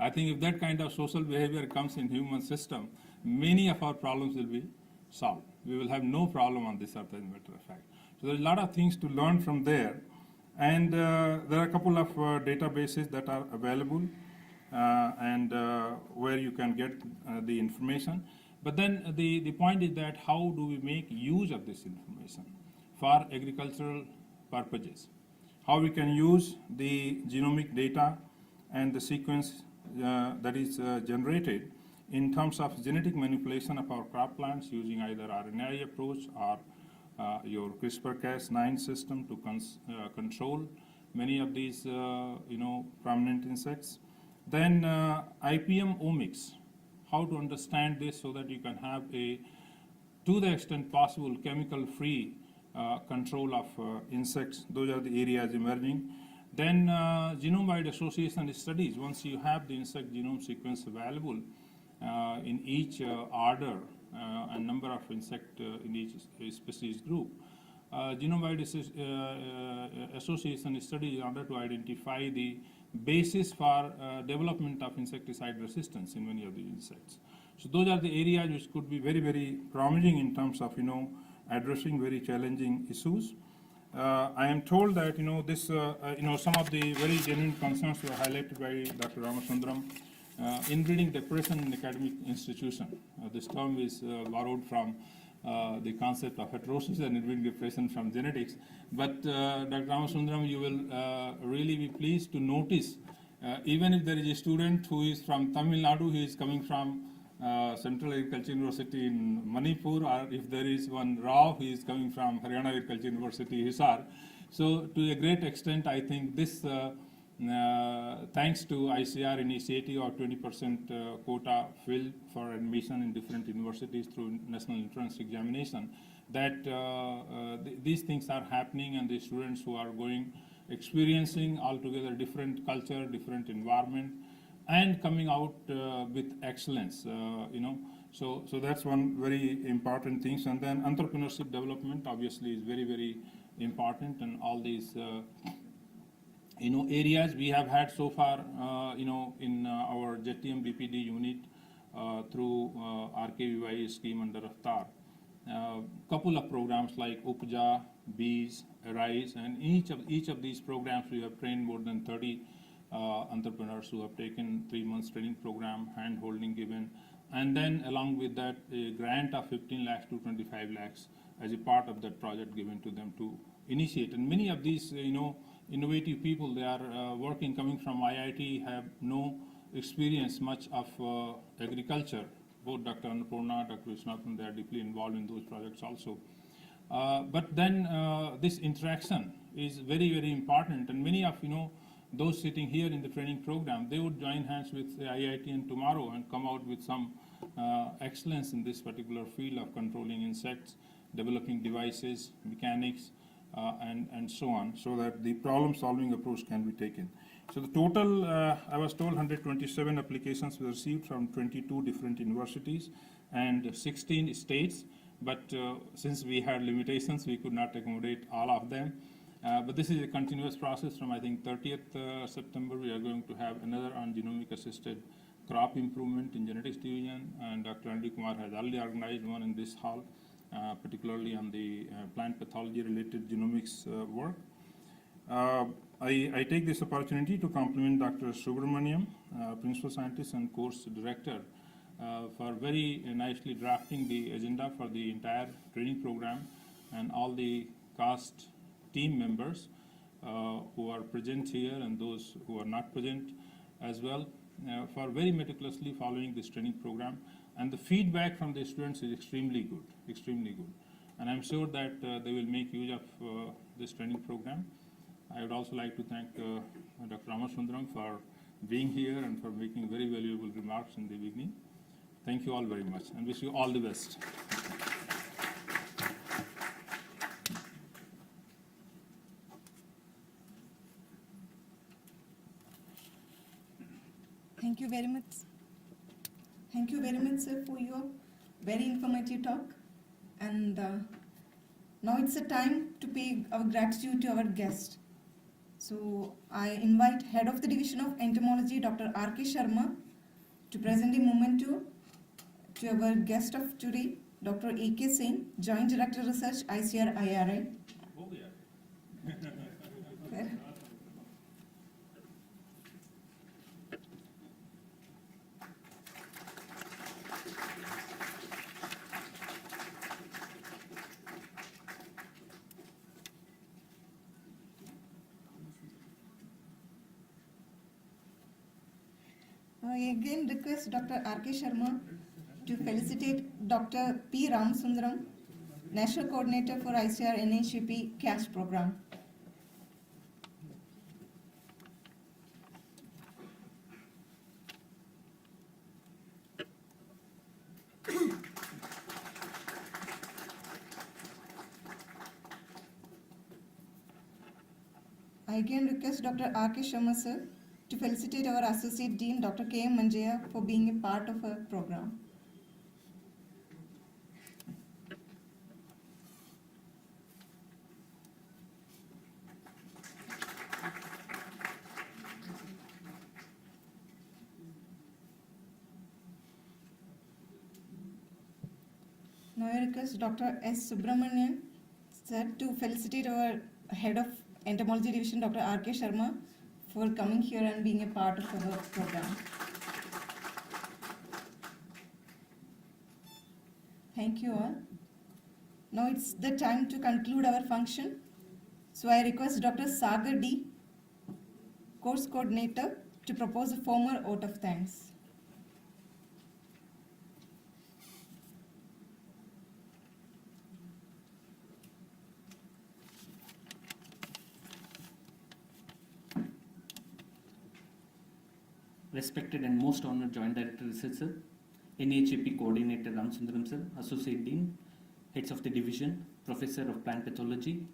I think if that kind of social behavior comes in human system, many of our problems will be solved. We will have no problem on this earth, as a matter of fact. So there's a lot of things to learn from there. And there are a couple of databases that are available and where you can get the information. But then the point is that how do we make use of this information for agricultural purposes? How we can use the genomic data and the sequence that is generated in terms of genetic manipulation of our crop plants using either RNAi approach or your CRISPR-Cas9 system to control many of these, prominent insects. Then IPM omics, how to understand this so that you can have to the extent possible, chemical-free control of insects. Those are the areas emerging. Then genome-wide association studies. Once you have the insect genome sequence available in each order, a number of insect in each species group. Genome-wide association study in order to identify the basis for development of insecticide resistance in many of the insects. So those are the areas which could be very, very promising in terms of addressing very challenging issues. I am told that this some of the very genuine concerns were highlighted by Dr. Ramasundram. Inbreeding depression in academic institution. This term is borrowed from the concept of heterosis and inbreeding depression from genetics. But Dr. Ramasundram, you will really be pleased to notice, even if there is a student who is from Tamil Nadu, who is coming from Central Agriculture University in Manipur, or if there is one Rao who is coming from Haryana Agriculture University, Hisar. So to a great extent, I think this thanks to ICR initiative of 20% quota filled for admission in different universities through national entrance examination, that these things are happening, and the students who are going, experiencing altogether different culture, different environment, and coming out with excellence, So that's one very important thing. And then entrepreneurship development obviously is very, very important, and all these areas we have had so far, in our JTM BPD unit through RKVY scheme under Raftar. Couple of programs like Upja, Bees, Arise, and each of these programs we have trained more than 30 entrepreneurs who have taken 3 months training program, hand-holding given, and then along with that a grant of 15 lakhs to 25 lakhs as a part of that project given to them to initiate. And many of these, innovative people, they are working, coming from IIT, have no experience much of agriculture. Both Dr. Annapurna, Dr. Viswanathan, they are deeply involved in those projects also. But then this interaction is very, very important, and many of those sitting here in the training program, they would join hands with the IIT and tomorrow and come out with some excellence in this particular field of controlling insects, developing devices, mechanics, and so on, so that the problem-solving approach can be taken. So the total, I was told 127 applications were received from 22 different universities and 16 states, but since we had limitations, we could not accommodate all of them. But this is a continuous process. From I think 30th September, we are going to have another on genomic-assisted crop improvement in genetics division, and Dr. Andy Kumar has already organized one in this hall, particularly on the plant pathology-related genomics work. I take this opportunity to compliment Dr. Subramaniam, Principal Scientist and Course Director, for very nicely drafting the agenda for the entire training program, and all the CAST team members who are present here and those who are not present as well, for very meticulously following this training program. And the feedback from the students is extremely good, extremely good. And I'm sure that they will make use of this training program. I would also like to thank Dr. Ramasundram for being here and for making very valuable remarks in the beginning. Thank you all very much, and wish you all the best. Thank you very much. Thank you very much, sir, for your very informative talk. And now it's a time to pay our gratitude to our guest. So I invite Head of the Division of Entomology, Dr. R.K. Sharma, to present a memento to our guest of today, Dr. A.K. Sen, Joint Director Research, ICR IRI. I again request Dr. R.K. Sharma to felicitate Dr. P. Ramasundram, National Coordinator for ICR NHEP CASH program. I again request Dr. R.K. Sharma, sir, to felicitate our Associate Dean, Dr. K.M. Manjaya, for being a part of our program. Now I request Dr. S. Subramanian, sir, to felicitate our Head of Entomology Division, Dr. R.K. Sharma, for coming here and being a part of our program. Thank you all. Now it's the time to conclude our function. So I request Dr. Sagar D., Course Coordinator, to propose a formal vote of thanks. respected and most honored Joint Director Research Sir, NAHP Coordinator Ram Sundaram Sir, Associate Dean, Heads of the Division, Professor of Plant Pathology,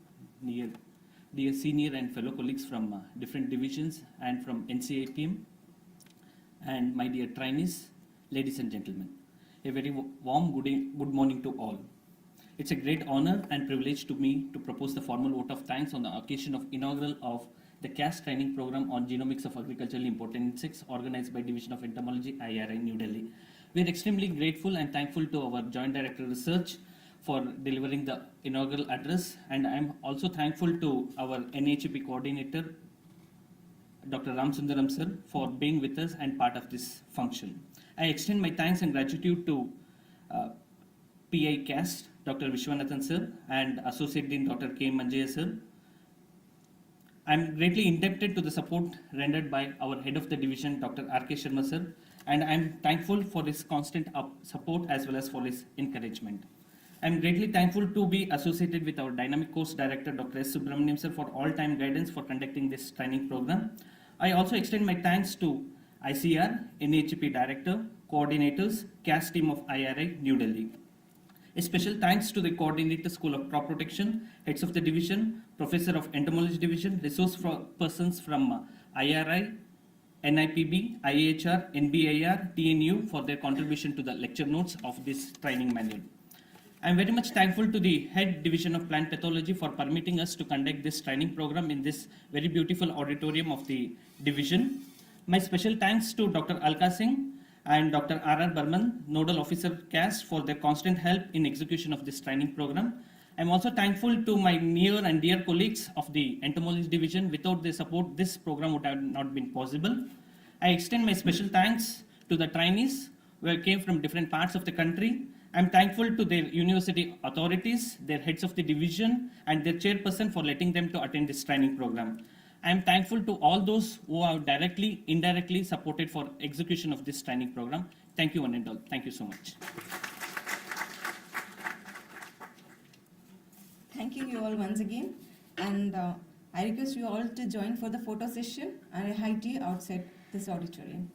dear senior and fellow colleagues from different divisions and from NCIPM, and my dear trainees, ladies and gentlemen. A very warm good morning to all. It's a great honor and privilege to me to propose the formal vote of thanks on the occasion of inaugural of the CAS training program on genomics of agriculturally important insects organized by Division of Entomology, IRI, New Delhi. We are extremely grateful and thankful to our Joint Director Research for delivering the inaugural address, and I am also thankful to our NAHP coordinator, Dr. Ram Sundaram Sir, for being with us and part of this function. I extend my thanks and gratitude to PI CAST, Dr. Vishwanathan Sir, and Associate Dean Dr. K. Manjaya Sir. I am greatly indebted to the support rendered by our Head of the Division, Dr. R.K. Sharma Sir, and I am thankful for his constant support as well as for his encouragement. I am greatly thankful to be associated with our Dynamic Course Director, Dr. S. Subramaniam Sir, for all-time guidance for conducting this training program. I also extend my thanks to ICR, NAHP Director, coordinators, CAS team of IRI, New Delhi. A special thanks to the Coordinator School of Crop Protection, Heads of the Division, Professor of Entomology Division, resource persons from IRI, NIPB, IAHR, NBIR, TNU for their contribution to the lecture notes of this training manual. I am very much thankful to the Head Division of Plant Pathology for permitting us to conduct this training program in this very beautiful auditorium of the division. My special thanks to Dr. Alka Singh and Dr. R.R. Burman, Nodal Officer CAST, for their constant help in execution of this training program. I am also thankful to my near and dear colleagues of the Entomology Division. Without their support, this program would have not been possible. I extend my special thanks to the trainees who came from different parts of the country. I am thankful to their university authorities, their heads of the division, and their chairperson for letting them to attend this training program. I am thankful to all those who have directly, indirectly supported for execution of this training program. Thank you one and all. Thank you so much. Thanking you all once again, and I request you all to join for the photo session, and I hide you outside this auditorium.